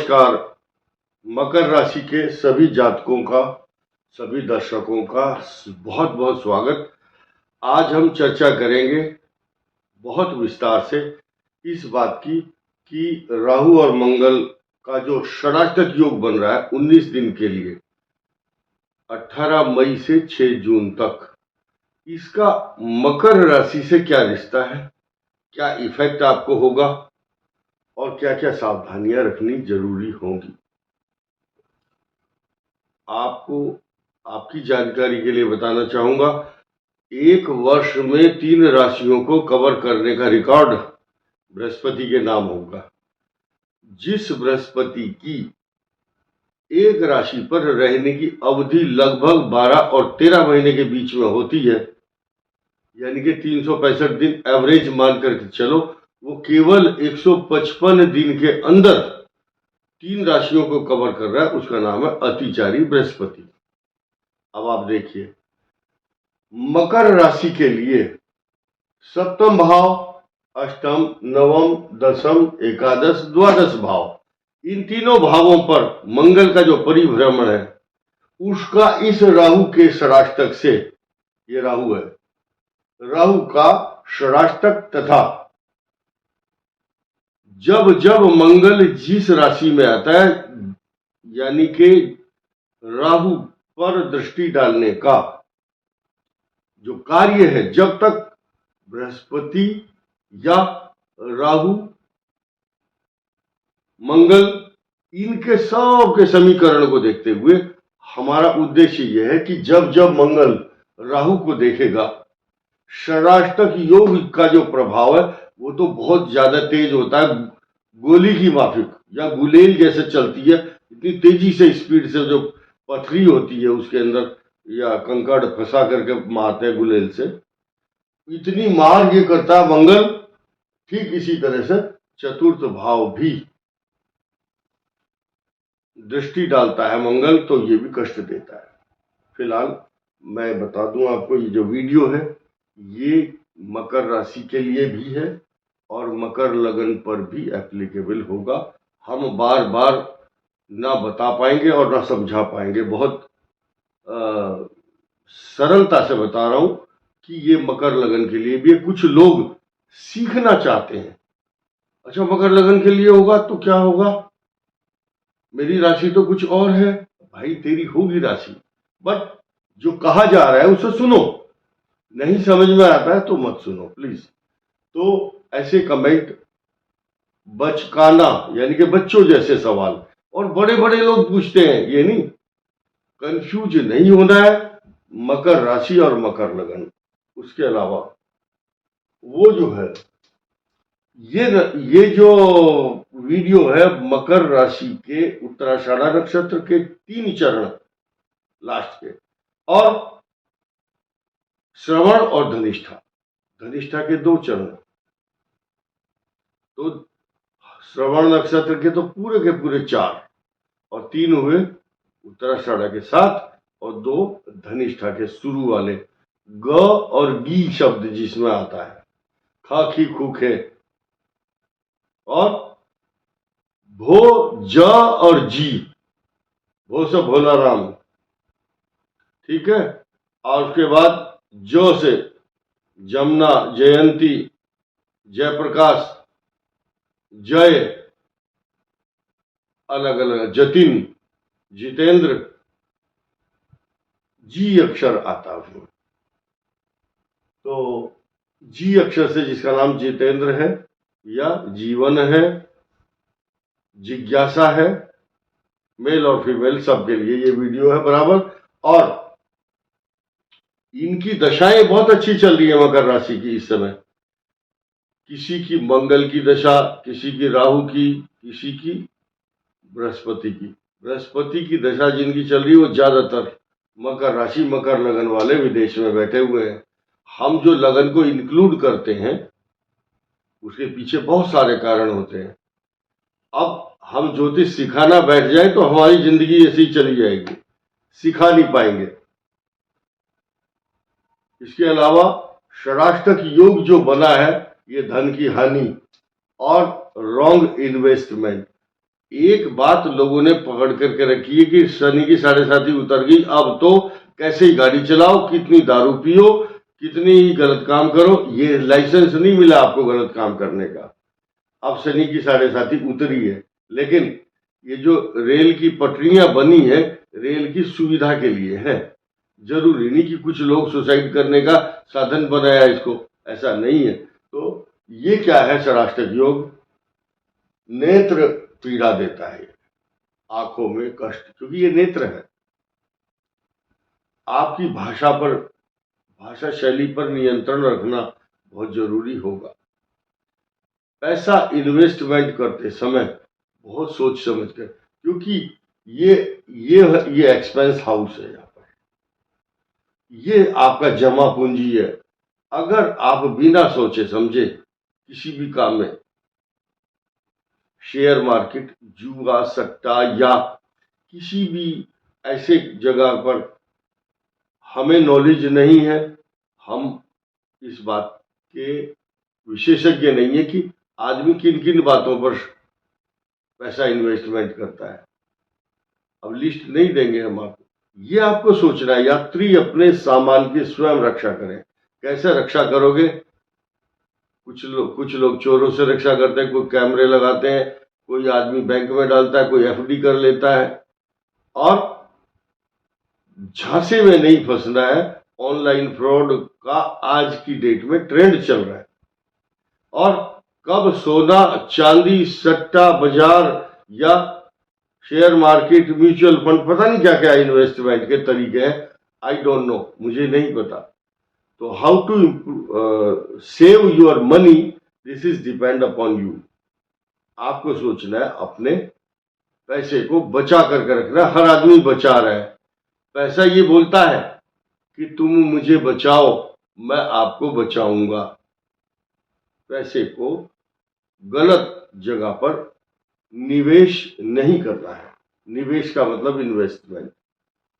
नमस्कार। मकर राशि के सभी जातकों का, सभी दर्शकों का बहुत बहुत स्वागत। आज हम चर्चा करेंगे बहुत विस्तार से इस बात की कि राहु और मंगल का जो षडाष्टक योग बन रहा है 19 दिन के लिए 18 मई से 6 जून तक, इसका मकर राशि से क्या रिश्ता है, क्या इफेक्ट आपको होगा और क्या क्या सावधानियां रखनी जरूरी होंगी। आपको आपकी जानकारी के लिए बताना चाहूंगा, एक वर्ष में 3 राशियों को कवर करने का रिकॉर्ड बृहस्पति के नाम होगा। जिस बृहस्पति की एक राशि पर रहने की अवधि लगभग 12 और 13 महीने के बीच में होती है, यानी कि 365 दिन एवरेज मान करके चलो, वो केवल 155 दिन के अंदर 3 राशियों को कवर कर रहा है। उसका नाम है अतिचारी बृहस्पति। अब आप देखिए, मकर राशि के लिए सप्तम भाव, अष्टम, नवम, दशम, एकादश, द्वादश भाव, इन तीनों भावों पर मंगल का जो परिभ्रमण है उसका इस राहु के षडाष्टक से, ये राहु है, राहु का षडाष्टक, तथा जब जब मंगल जिस राशि में आता है, यानी कि राहु पर दृष्टि डालने का जो कार्य है, जब तक बृहस्पति या राहु, मंगल, इनके सब के समीकरण को देखते हुए हमारा उद्देश्य यह है कि जब जब मंगल राहु को देखेगा, षडाष्टक योग का जो प्रभाव है वो तो बहुत ज्यादा तेज होता है, गोली की माफिक या गुलेल जैसे चलती है, इतनी तेजी से स्पीड से जो पथरी होती है उसके अंदर या कंकड़ फंसा करके मारते हैं गुलेल से, इतनी मार ये करता है मंगल। ठीक इसी तरह से चतुर्थ भाव भी दृष्टि डालता है मंगल, तो ये भी कष्ट देता है। फिलहाल मैं बता दूं आपको, ये जो वीडियो है ये मकर राशि के लिए भी है और मकर लगन पर भी एप्लीकेबल होगा। हम बार बार ना बता पाएंगे और ना समझा पाएंगे, बहुत सरलता से बता रहा हूं कि ये मकर लगन के लिए भी है। कुछ लोग सीखना चाहते हैं, अच्छा मकर लगन के लिए होगा तो क्या होगा, मेरी राशि तो कुछ और है। भाई तेरी होगी राशि, बट जो कहा जा रहा है उसे सुनो, नहीं समझ में आता है तो मत सुनो प्लीज। तो ऐसे कमेंट बचकाना, यानी कि बच्चों जैसे सवाल, और बड़े बड़े लोग पूछते हैं, ये नहीं, कंफ्यूज नहीं होना है। मकर राशि और मकर लगन, उसके अलावा वो जो है, ये जो वीडियो है मकर राशि के उत्तराषाढ़ा नक्षत्र के 3 चरण लास्ट के, और श्रवण और धनिष्ठा के 2 चरण। तो श्रवण नक्षत्र के तो पूरे के पूरे 4, और 3 हुए उत्तराषाढ़ा के 7, और 2 धनिष्ठा के शुरू वाले, ग और गी शब्द जिसमें आता है, खा खी खू खे, और भो ज और जी, भो से भोला राम, ठीक है, और उसके बाद जो से जमुना, जयंती, जयप्रकाश, जय, अलग अलग, जतिन, जितेंद्र, जी अक्षर आता है। तो जी अक्षर से जिसका नाम जितेंद्र है या जीवन है, जिज्ञासा है, मेल और फीमेल सबके लिए ये वीडियो है बराबर। और इनकी दशाएं बहुत अच्छी चल रही है मकर राशि की इस समय। किसी की मंगल की दशा, किसी की राहु की, किसी की बृहस्पति की। बृहस्पति की दशा जिनकी चल रही है वो ज्यादातर मकर राशि, मकर लगन वाले विदेश में बैठे हुए हैं। हम जो लगन को इंक्लूड करते हैं उसके पीछे बहुत सारे कारण होते हैं। अब हम ज्योतिष सिखाना बैठ जाए तो हमारी जिंदगी ऐसी ही चली जाएगी, सिखा नहीं पाएंगे। इसके अलावा षडाष्टक योग जो बना है, ये धन की हानि और रॉन्ग इन्वेस्टमेंट, एक बात लोगों ने पकड़ करके रखी है कि शनि की 7.5 उतर गई, अब तो कैसे ही गाड़ी चलाओ, कितनी दारू पियो, कितनी ही गलत काम करो, ये लाइसेंस नहीं मिला आपको गलत काम करने का। अब शनि की 7.5 उतरी है, लेकिन ये जो रेल की पटरियां बनी है, रेल की सुविधा के लिए है, जरूरी नहीं कि कुछ लोग सुसाइड करने का साधन बनाया इसको, ऐसा नहीं है। तो ये क्या है षडाष्टक योग? नेत्र पीड़ा देता है, आंखों में कष्ट, क्योंकि ये नेत्र है। आपकी भाषा शैली पर नियंत्रण रखना बहुत जरूरी होगा। पैसा इन्वेस्टमेंट करते समय बहुत सोच समझ कर, क्योंकि ये एक्सपेंस हाउस है, यहाँ पर ये आपका जमा पूंजी है। अगर आप बिना सोचे समझे किसी भी काम में, शेयर मार्केट, जुआ, सट्टा या किसी भी ऐसे जगह पर हमें नॉलेज नहीं है, हम इस बात के विशेषज्ञ नहीं है कि आदमी किन किन बातों पर पैसा इन्वेस्टमेंट करता है। अब लिस्ट नहीं देंगे हम आपको, ये आपको सोचना है। यात्री अपने सामान की स्वयं रक्षा करें। कैसे रक्षा करोगे? कुछ लोग चोरों से रक्षा करते हैं, कोई कैमरे लगाते हैं, कोई आदमी बैंक में डालता है, कोई एफडी कर लेता है। और झांसे में नहीं फंसना है। ऑनलाइन फ्रॉड का आज की डेट में ट्रेंड चल रहा है। और कब सोना, चांदी, सट्टा बाजार या शेयर मार्केट, म्यूचुअल फंड, पता नहीं क्या क्या इन्वेस्टमेंट के तरीके हैं, आई डोंट नो, मुझे नहीं पता। तो how to save your money, this is depend upon you. आपको सोचना है, अपने पैसे को बचा करके रखना। हर आदमी बचा रहा है। पैसा ये बोलता है कि तुम मुझे बचाओ, मैं आपको बचाऊंगा। पैसे को गलत जगह पर निवेश नहीं करना है। निवेश का मतलब इन्वेस्टमेंट।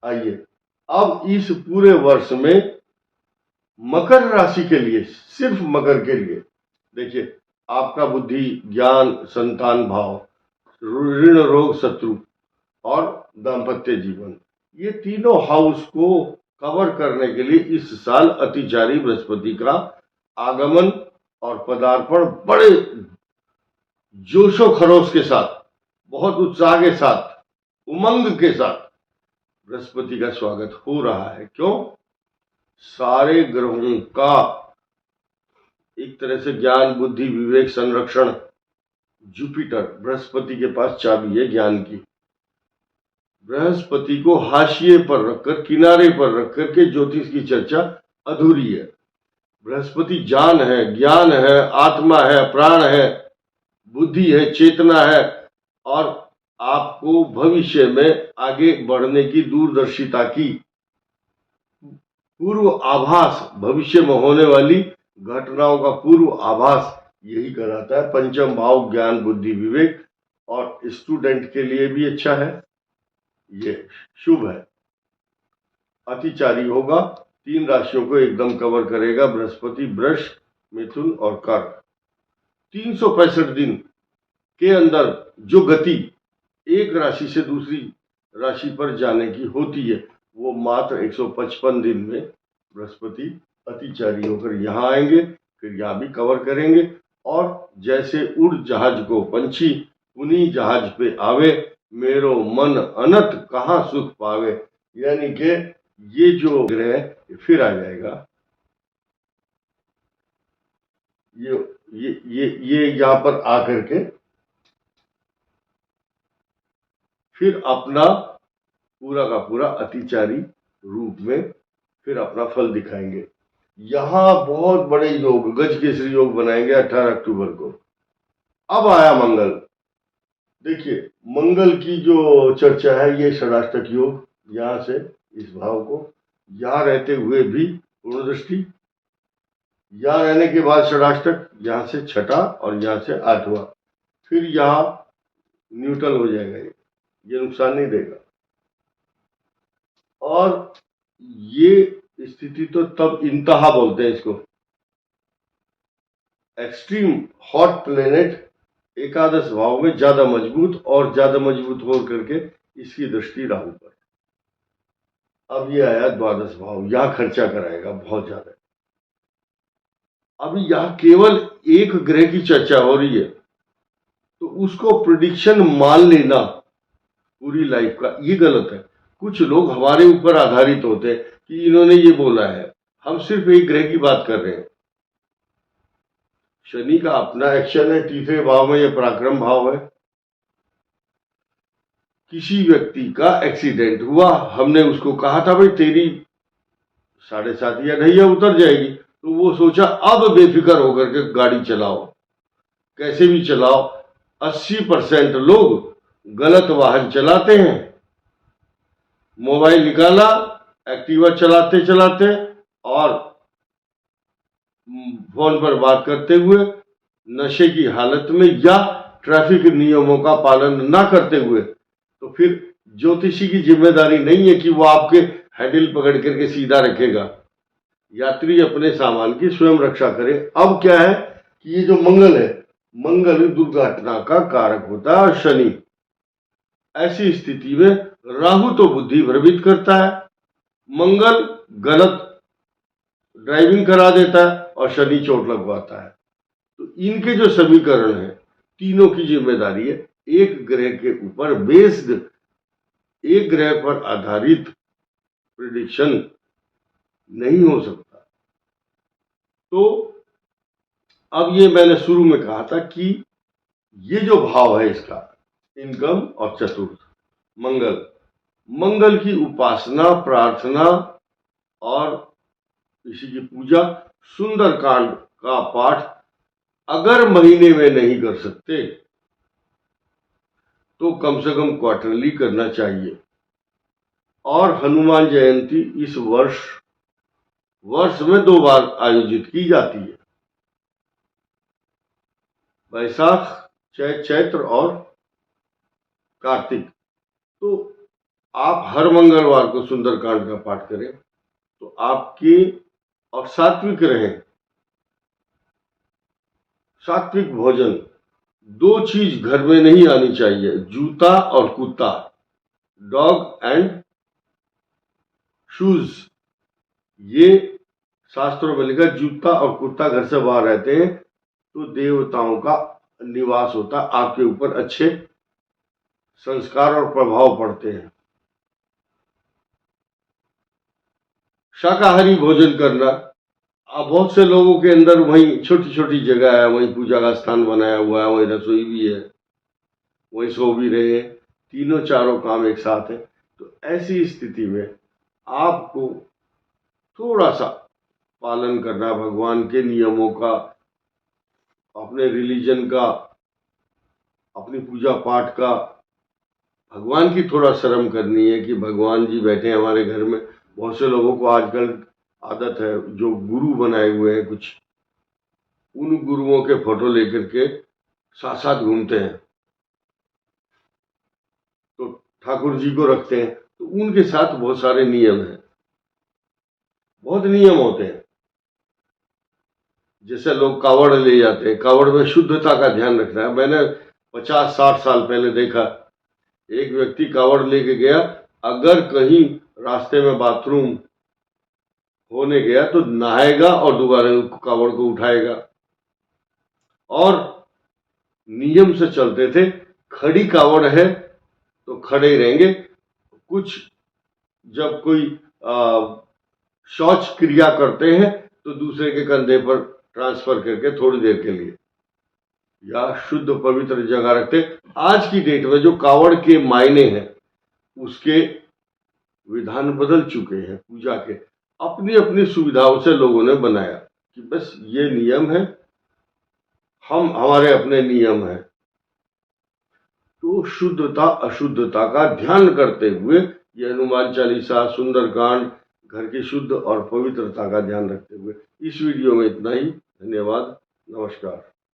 आइए अब इस पूरे वर्ष में मकर राशि के लिए, सिर्फ मकर के लिए देखिए, आपका बुद्धि, ज्ञान, संतान भाव, ऋण, रोग, शत्रु और दाम्पत्य जीवन, ये तीनों हाउस को कवर करने के लिए इस साल अतिचारी बृहस्पति का आगमन और पदार्पण बड़े जोशो खरोश के साथ, बहुत उत्साह के साथ, उमंग के साथ बृहस्पति का स्वागत हो रहा है। क्यों? सारे ग्रहों का एक तरह से ज्ञान, बुद्धि, विवेक, संरक्षण जुपिटर, बृहस्पति के पास चाबी है ज्ञान की। बृहस्पति को हाशिए पर रखकर, किनारे पर रखकर के ज्योतिष की चर्चा अधूरी है। बृहस्पति जान है, ज्ञान है, आत्मा है, प्राण है, बुद्धि है, चेतना है, और आपको भविष्य में आगे बढ़ने की दूरदर्शिता की पूर्व आभास, भविष्य में होने वाली घटनाओं का पूर्व आभास यही कराता है। पंचम भाव ज्ञान, बुद्धि, विवेक, और स्टूडेंट के लिए भी अच्छा है, ये शुभ है। अतिचारी होगा, 3 राशियों को एकदम कवर करेगा बृहस्पति, वृष, मिथुन और कर्क। 365 दिन के अंदर जो गति एक राशि से दूसरी राशि पर जाने की होती है, वो मात्र 155 दिन में बृहस्पति अतिचारी होकर यहाँ आएंगे, फिर यहाँ भी कवर करेंगे। और जैसे उड़ जहाज को पंछी उन्हीं जहाज पे आवे, मेरो मन अनत कहाँ सुख पावे, यानी कि ये जो ग्रह फिर आ जाएगा। ये यहाँ पर आकर के फिर अपना पूरा का पूरा अतिचारी रूप में फिर अपना फल दिखाएंगे। यहाँ बहुत बड़े योग, गज केसरी योग बनाएंगे 18 अक्टूबर को। अब आया मंगल। देखिए, मंगल की जो चर्चा है, ये षडाष्टक योग, यहाँ से इस भाव को यहाँ रहते हुए भी पूर्ण दृष्टि, यहाँ रहने के बाद षडाष्टक, यहाँ से छठा और यहाँ से 8वां, फिर यहाँ न्यूट्रल हो जाएगा। ये नुकसान नहीं देगा। और ये स्थिति तो तब इंतहा बोलते हैं इसको, एक्सट्रीम हॉट प्लेनेट एकादश भाव में ज्यादा मजबूत और ज्यादा मजबूत हो करके इसकी दृष्टि राहु पर। अब ये आया द्वादश भाव, यहां खर्चा कराएगा बहुत ज्यादा। अभी यहां केवल एक ग्रह की चर्चा हो रही है, तो उसको प्रिडिक्शन मान लेना पूरी लाइफ का, ये गलत है। कुछ लोग हमारे ऊपर आधारित होते हैं कि इन्होंने ये बोला है, हम सिर्फ एक ग्रह की बात कर रहे हैं। शनि का अपना एक्शन है, तीसरे भाव में, यह पराक्रम भाव है। किसी व्यक्ति का एक्सीडेंट हुआ, हमने उसको कहा था भाई तेरी 7.5 या ढैया उतर जाएगी, तो वो सोचा अब बेफिक्र होकर के गाड़ी चलाओ, कैसे भी चलाओ। 80% लोग गलत वाहन चलाते हैं। मोबाइल निकाला, एक्टिवा चलाते चलाते और फोन पर बात करते हुए, नशे की हालत में, या ट्रैफिक नियमों का पालन ना करते हुए, तो फिर ज्योतिषी की जिम्मेदारी नहीं है कि वो आपके हैंडल पकड़ करके सीधा रखेगा। यात्री अपने सामान की स्वयं रक्षा करे। अब क्या है कि ये जो मंगल है, मंगल दुर्घटना का कारक होता है, और शनि, ऐसी स्थिति में राहु तो बुद्धि भ्रमित करता है, मंगल गलत ड्राइविंग करा देता है, और शनि चोट लगवाता है। तो इनके जो समीकरण है, तीनों की जिम्मेदारी है। एक ग्रह के ऊपर बेस्ड, एक ग्रह पर आधारित प्रिडिक्शन नहीं हो सकता। तो अब ये मैंने शुरू में कहा था कि ये जो भाव है इसका, इनकम और चतुर्थ, मंगल, मंगल की उपासना, प्रार्थना और इसी की पूजा, सुंदरकांड का पाठ अगर महीने में नहीं कर सकते तो कम से कम क्वार्टरली करना चाहिए। और हनुमान जयंती इस वर्ष में 2 बार आयोजित की जाती है, वैशाख चैत्र और कार्तिक। तो आप हर मंगलवार को सुंदरकांड का पाठ करें तो आपके, और सात्विक रहें, सात्विक भोजन। 2 चीज घर में नहीं आनी चाहिए, जूता और कुत्ता, डॉग एंड शूज। ये शास्त्रों में लिखा, जूता और कुत्ता घर से बाहर रहते हैं तो देवताओं का निवास होता, आपके ऊपर अच्छे संस्कार और प्रभाव पड़ते हैं। शाकाहारी भोजन करना, अब बहुत से लोगों के अंदर वहीं छोटी छोटी जगह है, वहीं पूजा का स्थान बनाया हुआ है, वहीं रसोई भी है, वहीं सो भी रहे, तीनों चारों काम एक साथ है। तो ऐसी स्थिति में आपको थोड़ा सा पालन करना, भगवान के नियमों का, अपने रिलीजन का, अपनी पूजा पाठ का, भगवान की थोड़ा शर्म करनी है कि भगवान जी बैठे हैं हमारे घर में। बहुत से लोगों को आजकल आदत है, जो गुरु बनाए हुए हैं कुछ, उन गुरुओं के फोटो लेकर के साथ साथ घूमते हैं, तो ठाकुर जी को रखते हैं। तो उनके साथ बहुत सारे नियम हैं, बहुत नियम होते हैं। जैसे लोग कावड़ ले जाते हैं, कावड़ में शुद्धता का ध्यान रखना है। मैंने 50-60 साल पहले देखा, एक व्यक्ति कावड़ लेके गया, अगर कहीं रास्ते में बाथरूम होने गया तो नहाएगा और दोबारा कावड़ को उठाएगा। और नियम से चलते थे, खड़ी कावड़ है तो खड़े रहेंगे, कुछ जब कोई शौच क्रिया करते हैं तो दूसरे के कंधे पर ट्रांसफर करके थोड़ी देर के लिए, या शुद्ध पवित्र जगह रखते। आज की डेट में जो कावड़ के मायने हैं, उसके विधान बदल चुके हैं पूजा के। अपनी अपनी सुविधाओं से लोगों ने बनाया कि बस ये नियम है, हमारे अपने नियम है। तो शुद्धता अशुद्धता का ध्यान करते हुए ये हनुमान चालीसा, सुंदरकांड, घर की शुद्ध और पवित्रता का ध्यान रखते हुए, इस वीडियो में इतना ही। धन्यवाद, नमस्कार।